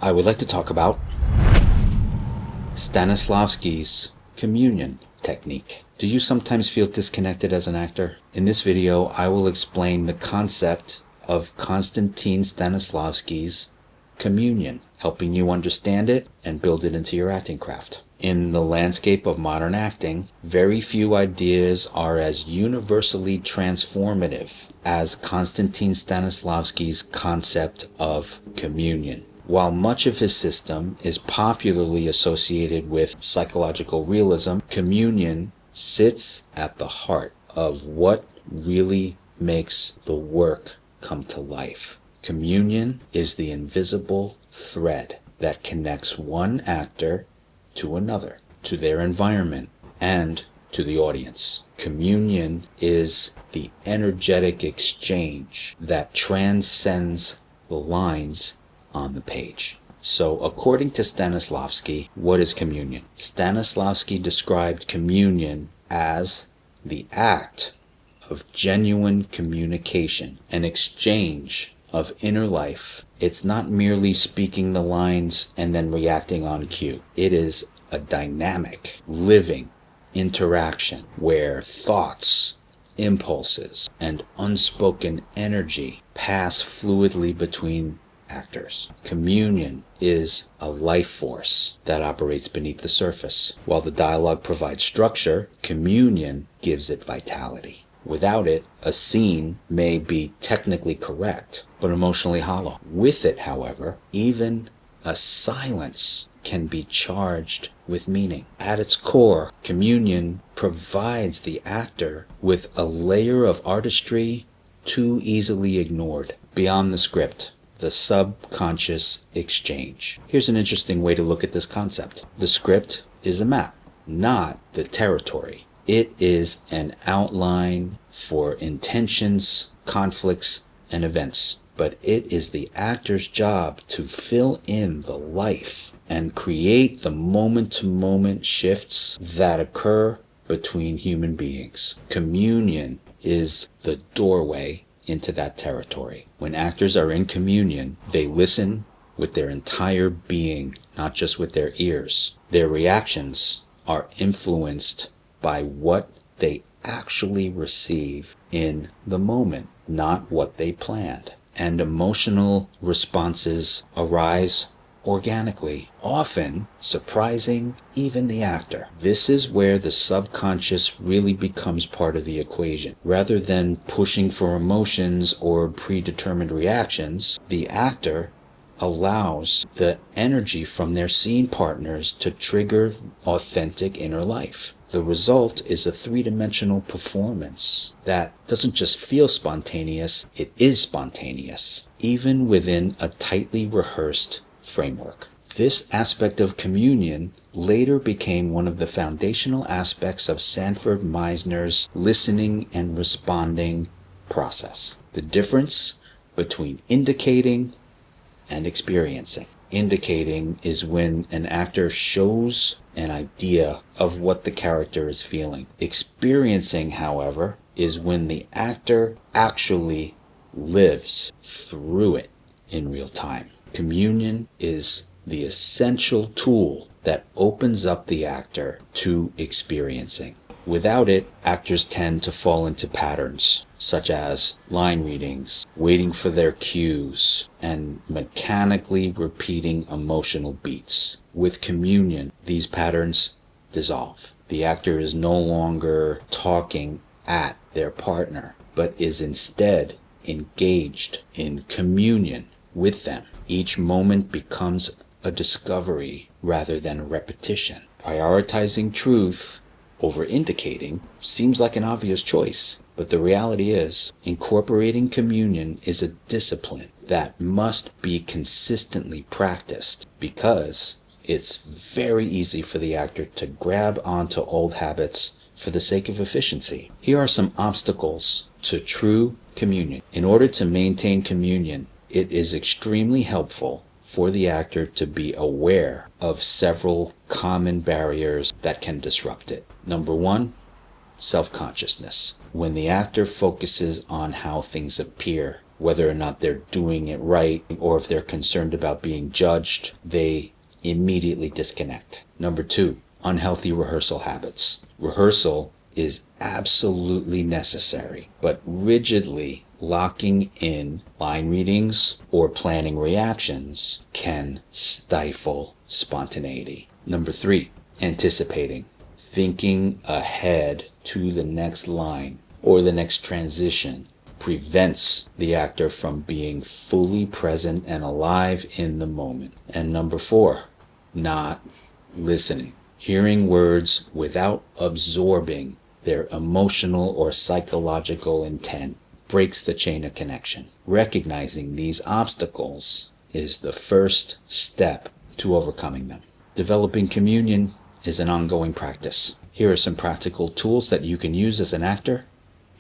I would like to talk about Stanislavski's communion technique. Do you sometimes feel disconnected as an actor? In this video, I will explain the concept of Konstantin Stanislavski's communion, helping you understand it and build it into your acting craft. In the landscape of modern acting, very few ideas are as universally transformative as Konstantin Stanislavski's concept of communion. While much of his system is popularly associated with psychological realism, communion sits at the heart of what really makes the work come to life. Communion is the invisible thread that connects one actor to another, to their environment, and to the audience. Communion is the energetic exchange that transcends the lines on the page. So, according to Stanislavski, what is communion? Stanislavski described communion as the act of genuine communication, an exchange of inner life. It's not merely speaking the lines and then reacting on cue. It is a dynamic, living interaction where thoughts, impulses, and unspoken energy pass fluidly between actors. Communion is a life force that operates beneath the surface. While the dialogue provides structure, communion gives it vitality. Without it, a scene may be technically correct, but emotionally hollow. With it, however, even a silence can be charged with meaning. At its core, communion provides the actor with a layer of artistry too easily ignored. Beyond the script, the subconscious exchange. Here's an interesting way to look at this concept. The script is a map, not the territory. It is an outline for intentions, conflicts, and events. But it is the actor's job to fill in the life and create the moment-to-moment shifts that occur between human beings. Communion is the doorway into that territory. When actors are in communion, they listen with their entire being, not just with their ears. Their reactions are influenced by what they actually receive in the moment, not what they planned. And emotional responses arise organically, often surprising even the actor. This is where the subconscious really becomes part of the equation. Rather than pushing for emotions or predetermined reactions, the actor allows the energy from their scene partners to trigger authentic inner life. The result is a three-dimensional performance that doesn't just feel spontaneous, it is spontaneous, even within a tightly rehearsed framework. This aspect of communion later became one of the foundational aspects of Sanford Meisner's listening and responding process. The difference between indicating and experiencing. Indicating is when an actor shows an idea of what the character is feeling. Experiencing, however, is when the actor actually lives through it in real time. Communion is the essential tool that opens up the actor to experiencing. Without it, actors tend to fall into patterns, such as line readings, waiting for their cues, and mechanically repeating emotional beats. With communion, these patterns dissolve. The actor is no longer talking at their partner, but is instead engaged in communion with them. Each moment becomes a discovery rather than a repetition. Prioritizing truth over indicating seems like an obvious choice, but the reality is, incorporating communion is a discipline that must be consistently practiced because it's very easy for the actor to grab onto old habits for the sake of efficiency. Here are some obstacles to true communion. In order to maintain communion, it is extremely helpful for the actor to be aware of several common barriers that can disrupt it. Number one, self-consciousness. When the actor focuses on how things appear whether or not they're doing it right, or if they're concerned about being judged, they immediately disconnect. Number 2, unhealthy rehearsal habits. Rehearsal is absolutely necessary, but rigidly locking in line readings or planning reactions can stifle spontaneity. Number 3, anticipating. Thinking ahead to the next line or the next transition prevents the actor from being fully present and alive in the moment. And number 4, not listening. Hearing words without absorbing their emotional or psychological intent breaks the chain of connection. Recognizing these obstacles is the first step to overcoming them. Developing communion is an ongoing practice. Here are some practical tools that you can use as an actor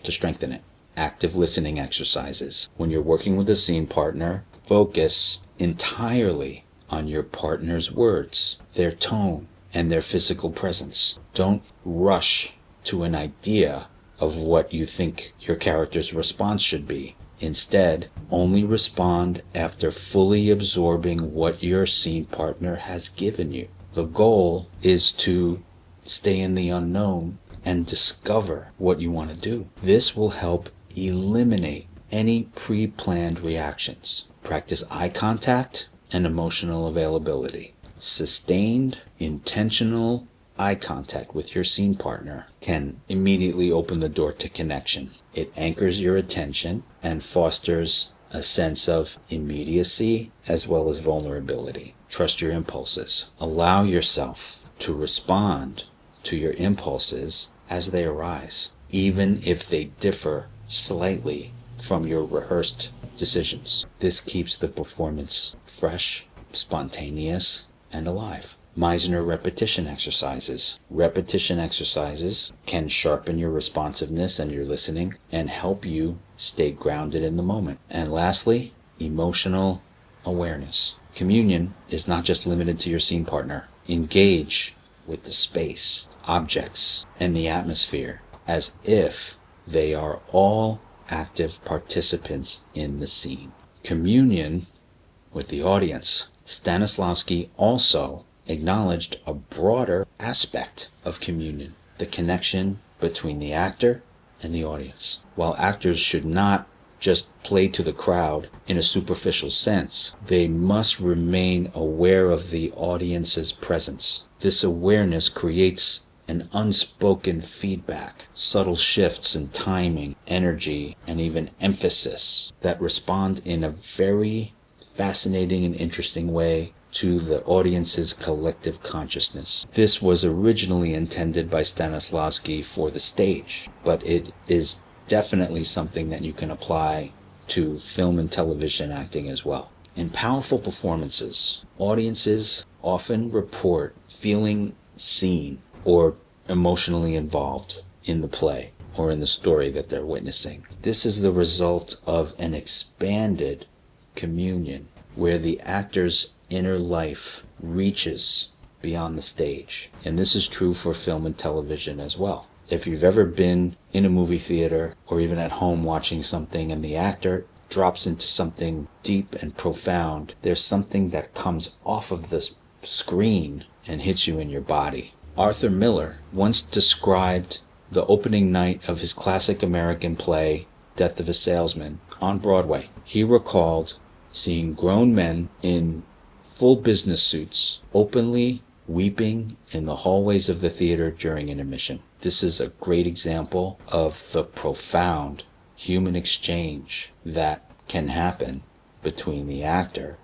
to strengthen it. Active listening exercises. When you're working with a scene partner, focus entirely on your partner's words, their tone, and their physical presence. Don't rush to an idea of what you think your character's response should be. Instead, only respond after fully absorbing what your scene partner has given you. The goal is to stay in the unknown and discover what you want to do. This will help eliminate any pre-planned reactions. Practice eye contact and emotional availability. Sustained, intentional eye contact with your scene partner can immediately open the door to connection. It anchors your attention and fosters a sense of immediacy as well as vulnerability. Trust your impulses. Allow yourself to respond to your impulses as they arise, even if they differ slightly from your rehearsed decisions. This keeps the performance fresh, spontaneous, and alive. Meisner repetition exercises. Repetition exercises can sharpen your responsiveness and your listening and help you stay grounded in the moment. And lastly, emotional awareness. Communion is not just limited to your scene partner. Engage with the space, objects, and the atmosphere as if they are all active participants in the scene. Communion with the audience. Stanislavski also acknowledged a broader aspect of communion, the connection between the actor and the audience. While actors should not just play to the crowd in a superficial sense, they must remain aware of the audience's presence. This awareness creates an unspoken feedback, subtle shifts in timing, energy, and even emphasis that respond in a very fascinating and interesting way to the audience's collective consciousness. This was originally intended by Stanislavski for the stage, but it is definitely something that you can apply to film and television acting as well. In powerful performances, audiences often report feeling seen or emotionally involved in the play or in the story that they're witnessing. This is the result of an expanded communion where the actor's inner life reaches beyond the stage. And this is true for film and television as well. If you've ever been in a movie theater or even at home watching something and the actor drops into something deep and profound, there's something that comes off of the screen and hits you in your body. Arthur Miller once described the opening night of his classic American play, Death of a Salesman, on Broadway. He recalled seeing grown men in full business suits openly weeping in the hallways of the theater during intermission. This is a great example of the profound human exchange that can happen between the actor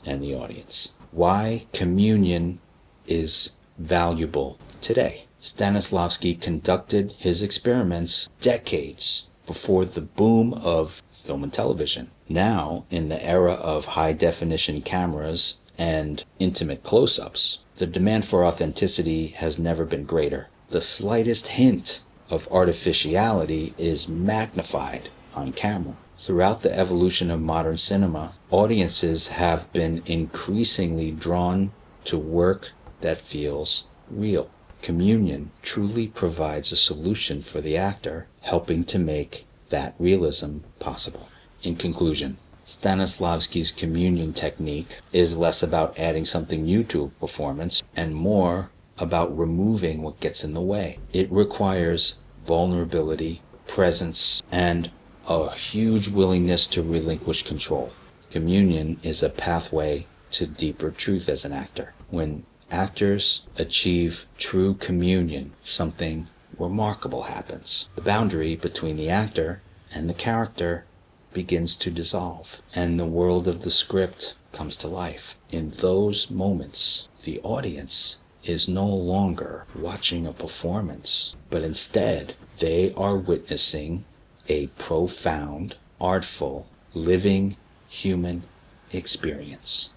and the audience. Why communion is valuable today. Stanislavski conducted his experiments decades before the boom of film and television. Now, in the era of high-definition cameras and intimate close-ups, the demand for authenticity has never been greater. The slightest hint of artificiality is magnified on camera. Throughout the evolution of modern cinema, audiences have been increasingly drawn to work that feels real. Communion truly provides a solution for the actor, helping to make that realism possible. In conclusion, Stanislavski's communion technique is less about adding something new to a performance and more about removing what gets in the way. It requires vulnerability, presence, and a huge willingness to relinquish control. Communion is a pathway to deeper truth as an actor. When actors achieve true communion, something remarkable happens. The boundary between the actor and the character begins to dissolve, and the world of the script comes to life. In those moments, the audience is no longer watching a performance, but instead they are witnessing a profound, artful, living human experience.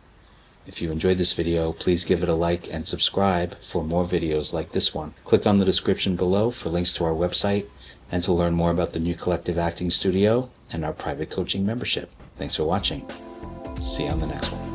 If you enjoyed this video, please give it a like and subscribe for more videos like this one. Click on the description below for links to our website and to learn more about the new Collective Acting Studio and our private coaching membership. Thanks for watching. See you on the next one.